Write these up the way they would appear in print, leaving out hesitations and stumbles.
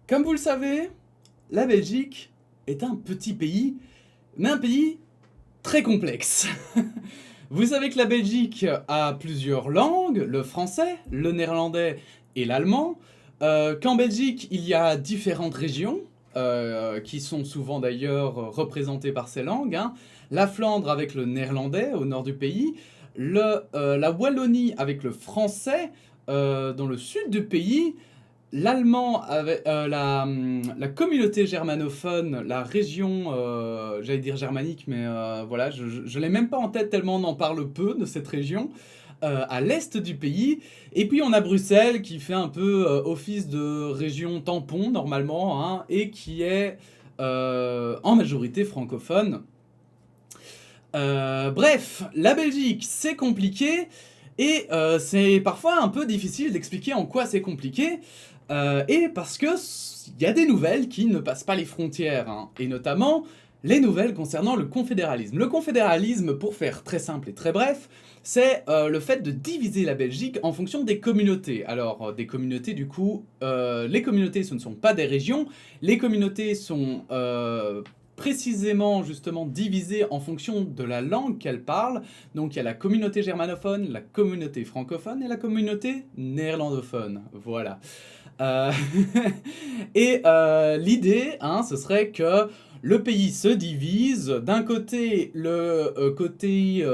Comme vous le savez, la Belgique est un petit pays, mais un pays très complexe. Vous savez que la Belgique a plusieurs langues, le français, le néerlandais et l'allemand. Qu'en Belgique, il y a différentes régions, qui sont souvent d'ailleurs représentées par ces langues, hein. La Flandre avec le néerlandais au nord du pays, la Wallonie avec le français dans le sud du pays, l'allemand avec la communauté germanophone, la région, j'allais dire germanique, mais voilà, je l'ai même pas en tête tellement on en parle peu de cette région, à l'est du pays. Et puis on a Bruxelles qui fait un peu office de région tampon normalement, hein, et qui est en majorité francophone. Bref, la Belgique, c'est compliqué et c'est parfois un peu difficile d'expliquer en quoi c'est compliqué. Et parce que il y a des nouvelles qui ne passent pas les frontières, hein, et notamment les nouvelles concernant le confédéralisme. Le confédéralisme, pour faire très simple et très bref, c'est le fait de diviser la Belgique en fonction des communautés. Alors, des communautés, du coup, les communautés, ce ne sont pas des régions, les communautés sont précisément justement divisées en fonction de la langue qu'elles parlent. Donc il y a la communauté germanophone, la communauté francophone et la communauté néerlandophone. Voilà. Euh, et l'idée, hein, ce serait que le pays se divise. D'un côté, le côté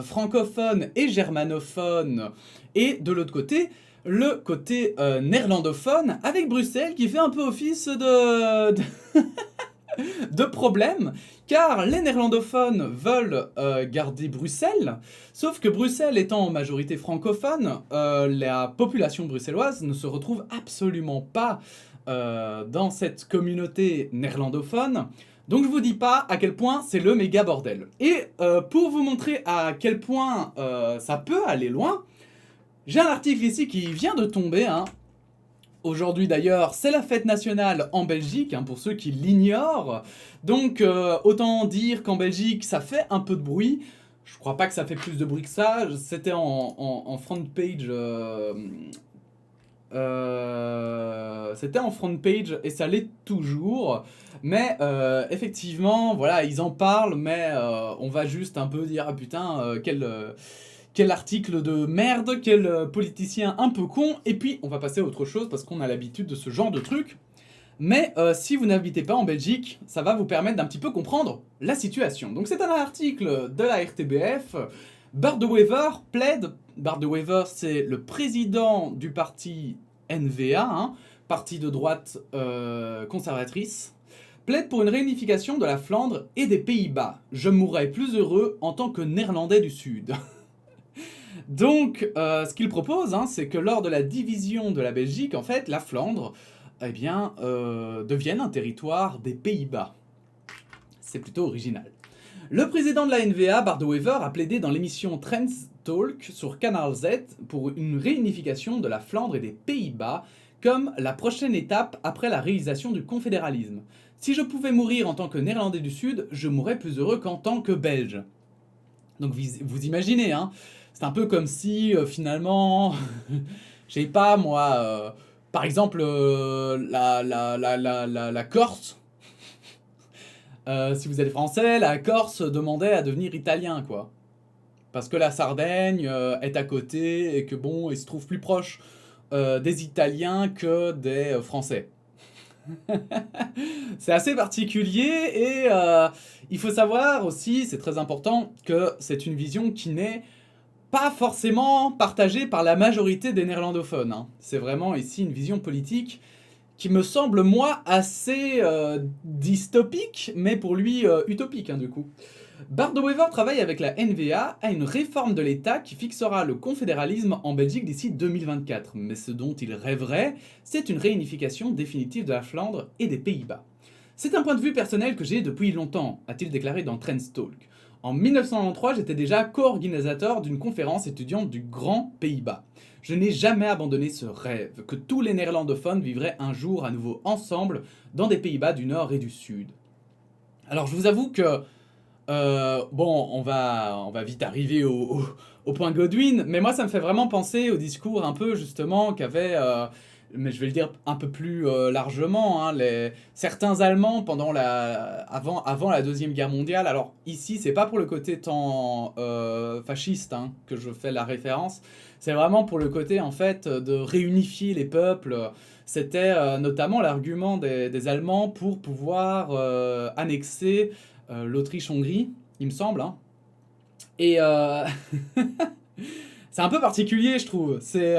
francophone et germanophone, et de l'autre côté, le côté néerlandophone, avec Bruxelles qui fait un peu office de problème, car les néerlandophones veulent garder Bruxelles, sauf que Bruxelles étant en majorité francophone, la population bruxelloise ne se retrouve absolument pas dans cette communauté néerlandophone. Donc je vous dis pas à quel point c'est le méga bordel. Et pour vous montrer à quel point ça peut aller loin, j'ai un article ici qui vient de tomber, hein. Aujourd'hui d'ailleurs, c'est la fête nationale en Belgique, hein, pour ceux qui l'ignorent. Donc autant dire qu'en Belgique, ça fait un peu de bruit. Je crois pas que ça fait plus de bruit que ça. C'était en front page. C'était en front page et ça l'est toujours. Mais effectivement, voilà, ils en parlent, mais on va juste un peu dire ah putain, quel article de merde, quel politicien un peu con, et puis on va passer à autre chose parce qu'on a l'habitude de ce genre de truc. Mais si vous n'habitez pas en Belgique, ça va vous permettre d'un petit peu comprendre la situation. Donc c'est un article de la RTBF. Bart de Wever plaide. Bart de Wever, c'est le président du parti NVA, hein, parti de droite conservatrice, plaide pour une réunification de la Flandre et des Pays-Bas. Je mourrais plus heureux en tant que néerlandais du Sud. Donc, ce qu'il propose, hein, c'est que lors de la division de la Belgique, en fait, la Flandre, eh bien, devienne un territoire des Pays-Bas. C'est plutôt original. Le président de la NVA, Bart de Wever, a plaidé dans l'émission Trends Talk sur Canal Z pour une réunification de la Flandre et des Pays-Bas comme la prochaine étape après la réalisation du confédéralisme. Si je pouvais mourir en tant que Néerlandais du Sud, je mourrais plus heureux qu'en tant que Belge. Donc vous imaginez, hein, c'est un peu comme si finalement, je sais pas moi, par exemple la Corse, si vous êtes français, la Corse demandait à devenir italien, quoi. Parce que la Sardaigne est à côté et que bon, il se trouve plus proche des Italiens que des Français. C'est assez particulier et il faut savoir aussi, c'est très important, que c'est une vision qui n'est pas forcément partagée par la majorité des néerlandophones, hein. C'est vraiment ici une vision politique qui me semble, moi, assez dystopique, mais pour lui utopique, hein, du coup. Bart de Wever travaille avec la NVA à une réforme de l'État qui fixera le confédéralisme en Belgique d'ici 2024. Mais ce dont il rêverait, c'est une réunification définitive de la Flandre et des Pays-Bas. C'est un point de vue personnel que j'ai depuis longtemps, a-t-il déclaré dans Trends Talk. En 1993, j'étais déjà co-organisateur d'une conférence étudiante du Grand Pays-Bas. Je n'ai jamais abandonné ce rêve, que tous les néerlandophones vivraient un jour à nouveau ensemble dans des Pays-Bas du Nord et du Sud. Alors je vous avoue que bon, on va vite arriver au point Godwin, mais moi ça me fait vraiment penser au discours un peu justement qu'avait mais je vais le dire un peu plus largement, hein, certains Allemands avant la Deuxième Guerre mondiale, alors ici c'est pas pour le côté tant fasciste hein, que je fais la référence, c'est vraiment pour le côté en fait de réunifier les peuples. C'était notamment l'argument des Allemands pour pouvoir annexer l'Autriche-Hongrie, il me semble, hein. Et c'est un peu particulier, je trouve. C'est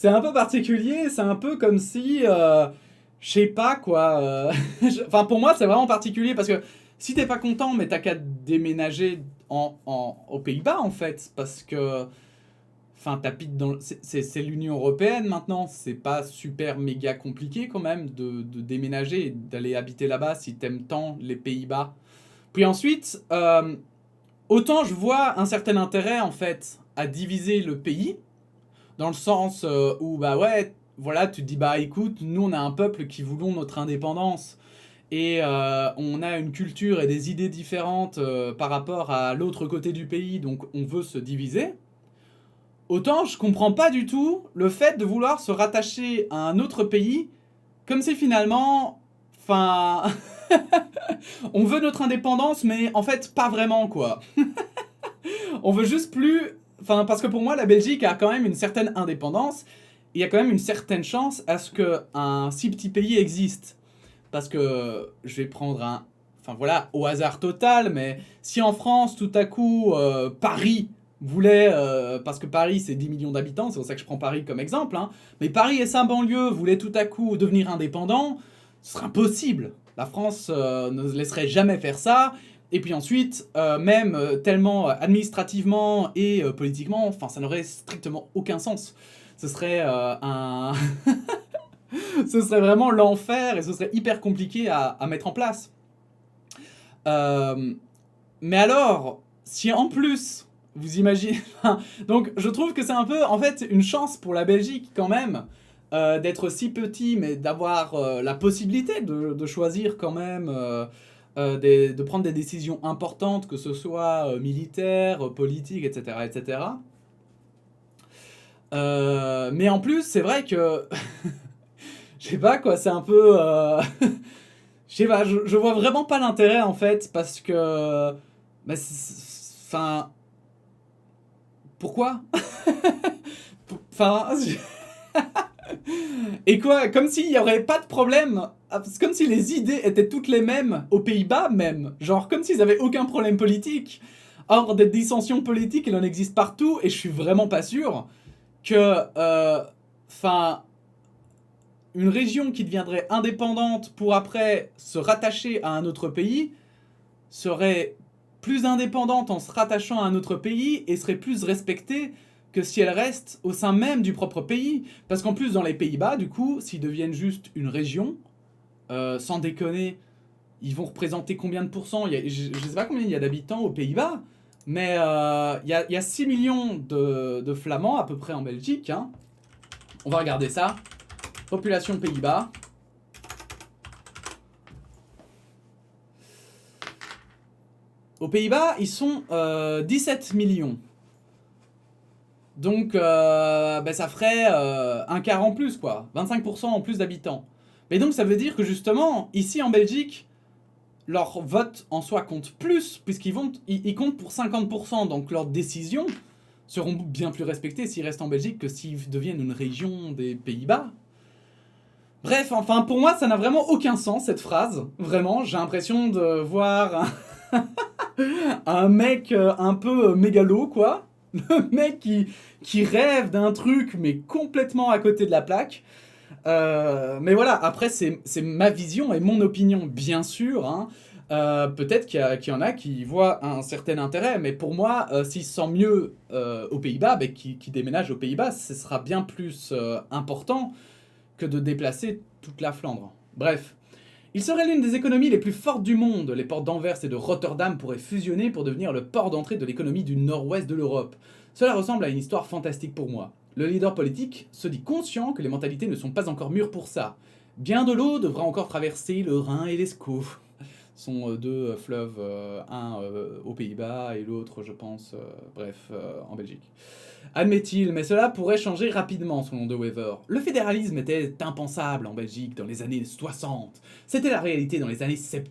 un peu particulier, c'est un peu comme si, je sais pas quoi. Enfin, pour moi, c'est vraiment particulier parce que si t'es pas content, mais t'as qu'à déménager aux Pays-Bas en fait, parce que, enfin, t'habites dans, c'est l'Union européenne maintenant, c'est pas super méga compliqué quand même de déménager et d'aller habiter là-bas si t'aimes tant les Pays-Bas. Puis ensuite, autant je vois un certain intérêt en fait à diviser le pays, dans le sens où bah ouais, voilà, tu te dis bah écoute, nous on a un peuple qui voulons notre indépendance et on a une culture et des idées différentes par rapport à l'autre côté du pays, donc on veut se diviser. Autant je comprends pas du tout le fait de vouloir se rattacher à un autre pays comme si finalement, enfin, on veut notre indépendance, mais en fait pas vraiment quoi. On veut juste plus. Enfin, parce que pour moi, la Belgique a quand même une certaine indépendance. Il y a quand même une certaine chance à ce qu'un si petit pays existe. Parce que je vais prendre un. Enfin voilà, au hasard total, mais si en France, tout à coup, Paris voulait. Parce que Paris, c'est 10 millions d'habitants, c'est pour ça que je prends Paris comme exemple. Hein, mais Paris et sa banlieue voulaient tout à coup devenir indépendants, ce serait impossible. La France ne laisserait jamais faire ça. Et puis ensuite, même tellement administrativement et politiquement, enfin, ça n'aurait strictement aucun sens. Ce serait ce serait vraiment l'enfer et ce serait hyper compliqué à mettre en place. Euh, mais alors, si en plus, vous imaginez... Donc, je trouve que c'est un peu, en fait, une chance pour la Belgique quand même, d'être si petit, mais d'avoir la possibilité de choisir quand même... de prendre des décisions importantes, que ce soit militaires, politiques, etc. etc. Mais en plus, c'est vrai que. Je sais pas quoi, c'est un peu. Je sais pas, je vois vraiment pas l'intérêt en fait, parce que. Bah, enfin. Pourquoi? Enfin. Et quoi, comme s'il y aurait pas de problème. C'est comme si les idées étaient toutes les mêmes aux Pays-Bas même. Genre comme s'ils avaient aucun problème politique. Or, des dissensions politiques, il en existe partout et je suis vraiment pas sûr que. Enfin. Une région qui deviendrait indépendante pour après se rattacher à un autre pays serait plus indépendante en se rattachant à un autre pays et serait plus respectée que si elle reste au sein même du propre pays. Parce qu'en plus, dans les Pays-Bas, du coup, s'ils deviennent juste une région, sans déconner, ils vont représenter combien de pourcents? Je ne sais pas combien il y a d'habitants aux Pays-Bas, mais il y a 6 millions de Flamands à peu près en Belgique. Hein. On va regarder ça. Population Pays-Bas. Aux Pays-Bas, ils sont 17 millions. Donc, ben ça ferait un quart en plus, quoi. 25% en plus d'habitants. Mais donc, ça veut dire que justement, ici en Belgique, leur vote en soi compte plus, puisqu'ils comptent pour 50%. Donc, leurs décisions seront bien plus respectées s'ils restent en Belgique que s'ils deviennent une région des Pays-Bas. Bref, enfin, pour moi, ça n'a vraiment aucun sens, cette phrase. Vraiment, j'ai l'impression de voir un mec un peu mégalo, quoi. Le mec qui rêve d'un truc, mais complètement à côté de la plaque. Mais voilà, après, c'est ma vision et mon opinion, bien sûr. Hein. Peut-être qu'il y en a qui y voient un certain intérêt, mais pour moi, s'il se sent mieux aux Pays-Bas, bah, qui déménage aux Pays-Bas, ce sera bien plus important que de déplacer toute la Flandre. Bref. Il serait l'une des économies les plus fortes du monde. Les ports d'Anvers et de Rotterdam pourraient fusionner pour devenir le port d'entrée de l'économie du nord-ouest de l'Europe. Cela ressemble à une histoire fantastique pour moi. Le leader politique se dit conscient que les mentalités ne sont pas encore mûres pour ça. Bien de l'eau devra encore traverser le Rhin et l'Escaut. sont deux fleuves, un aux Pays-Bas et l'autre, je pense, en Belgique. Admet-il, mais cela pourrait changer rapidement, selon De Wever. Le fédéralisme était impensable en Belgique dans les années 60. C'était la réalité dans les années 70.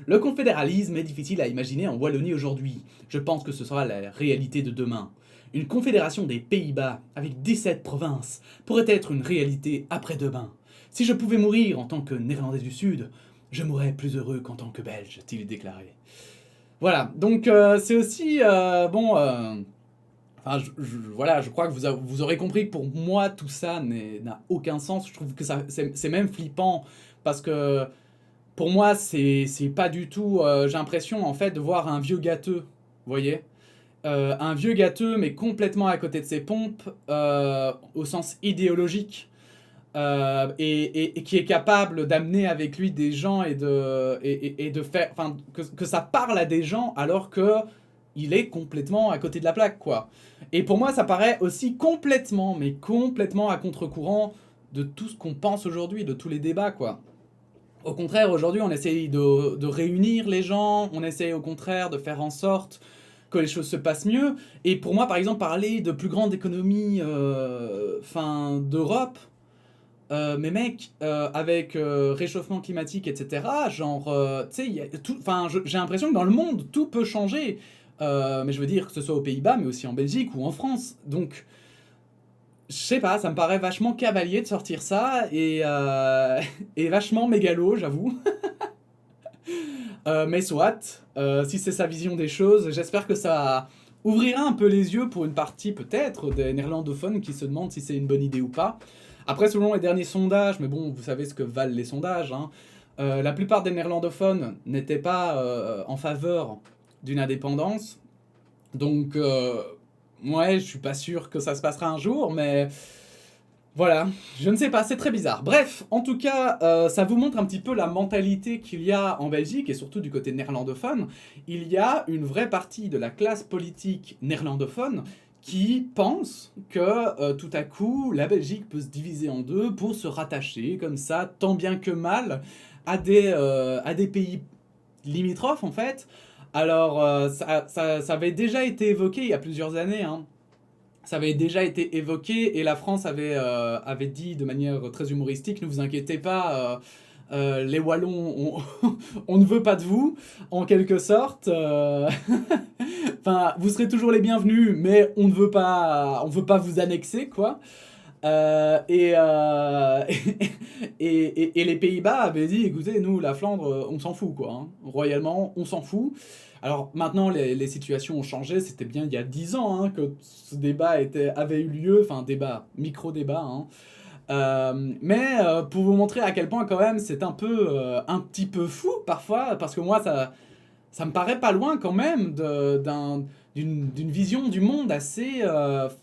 Le confédéralisme est difficile à imaginer en Wallonie aujourd'hui. Je pense que ce sera la réalité de demain. Une confédération des Pays-Bas, avec 17 provinces, pourrait être une réalité après-demain. Si je pouvais mourir en tant que Néerlandais du Sud, je mourrais plus heureux qu'en tant que Belge, a-t-il déclaré. Voilà, donc c'est aussi, enfin, voilà, je crois que vous aurez compris que pour moi, tout ça n'a aucun sens. Je trouve que c'est même flippant, parce que pour moi, c'est pas du tout... j'ai l'impression, en fait, de voir un vieux gâteux, vous voyez, un vieux gâteux, mais complètement à côté de ses pompes, au sens idéologique, et qui est capable d'amener avec lui des gens et de faire... Enfin, que ça parle à des gens alors que il est complètement à côté de la plaque, quoi. Et pour moi, ça paraît aussi complètement, mais complètement à contre-courant de tout ce qu'on pense aujourd'hui, de tous les débats, quoi. Au contraire, aujourd'hui, on essaye de réunir les gens, on essaye au contraire de faire en sorte que les choses se passent mieux. Et pour moi, par exemple, parler de plus grande économie d'Europe, mais mec, avec réchauffement climatique, etc., genre, tu sais, j'ai l'impression que dans le monde, tout peut changer. Mais je veux dire que ce soit aux Pays-Bas, mais aussi en Belgique ou en France. Donc, je sais pas, ça me paraît vachement cavalier de sortir ça, et vachement mégalo, j'avoue. Mais soit, si c'est sa vision des choses, j'espère que ça ouvrira un peu les yeux pour une partie peut-être des néerlandophones qui se demandent si c'est une bonne idée ou pas. Après, selon les derniers sondages, mais bon, vous savez ce que valent les sondages, hein, la plupart des néerlandophones n'étaient pas en faveur d'une indépendance. Donc, ouais, je suis pas sûr que ça se passera un jour, mais voilà, je ne sais pas, c'est très bizarre. Bref, en tout cas, ça vous montre un petit peu la mentalité qu'il y a en Belgique, et surtout du côté néerlandophone. Il y a une vraie partie de la classe politique néerlandophone qui pense que tout à coup, la Belgique peut se diviser en deux pour se rattacher, comme ça, tant bien que mal, à des pays limitrophes, en fait. Alors, ça avait déjà été évoqué il y a plusieurs années, hein. Ça avait déjà été évoqué, et la France avait dit de manière très humoristique, ne vous inquiétez pas, les Wallons, on ne veut pas de vous, en quelque sorte. Enfin, vous serez toujours les bienvenus, mais on veut pas vous annexer, quoi. Euh, et, euh, et les Pays-Bas avaient dit, écoutez, nous, la Flandre, on s'en fout, quoi, hein. Royalement, on s'en fout. Alors maintenant, les situations ont changé, c'était bien il y a 10 ans, hein, que ce débat avait eu lieu, enfin débat, micro-débat, hein. Mais pour vous montrer à quel point quand même c'est un petit peu fou parfois, parce que moi ça me paraît pas loin quand même d'une vision du monde assez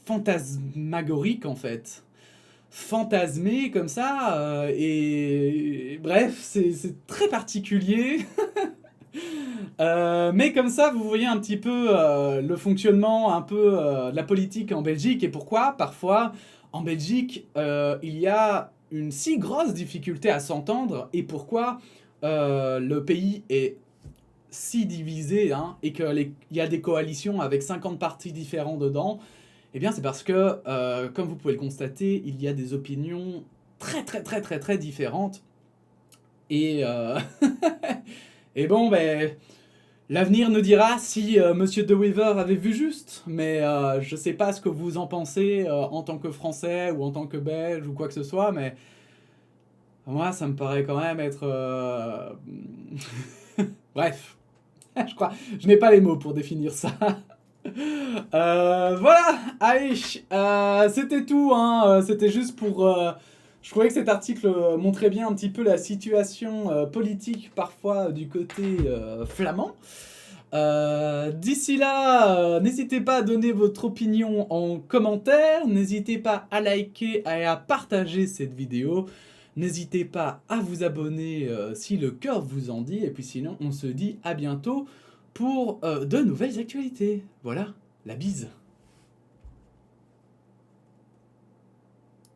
fantasmagorique en fait. Fantasmé comme ça, et bref, c'est très particulier. Mais comme ça, vous voyez un petit peu le fonctionnement un peu de la politique en Belgique, et pourquoi parfois en Belgique il y a une si grosse difficulté à s'entendre, et pourquoi le pays est si divisé, hein, et qu'il y a des coalitions avec 50 partis différents dedans. Eh bien c'est parce que, comme vous pouvez le constater, il y a des opinions très très très très très différentes, et, et bon ben... L'avenir nous dira si Monsieur De Wever avait vu juste, mais je sais pas ce que vous en pensez en tant que Français ou en tant que Belge ou quoi que ce soit, mais moi ça me paraît quand même être... Bref, je crois, je n'ai pas les mots pour définir ça. Voilà, allez, c'était tout, hein, c'était juste pour... je trouvais que cet article montrait bien un petit peu la situation politique parfois du côté flamand. D'ici là, n'hésitez pas à donner votre opinion en commentaire, n'hésitez pas à liker et à partager cette vidéo, n'hésitez pas à vous abonner si le cœur vous en dit, et puis sinon on se dit à bientôt pour de nouvelles actualités. Voilà, la bise.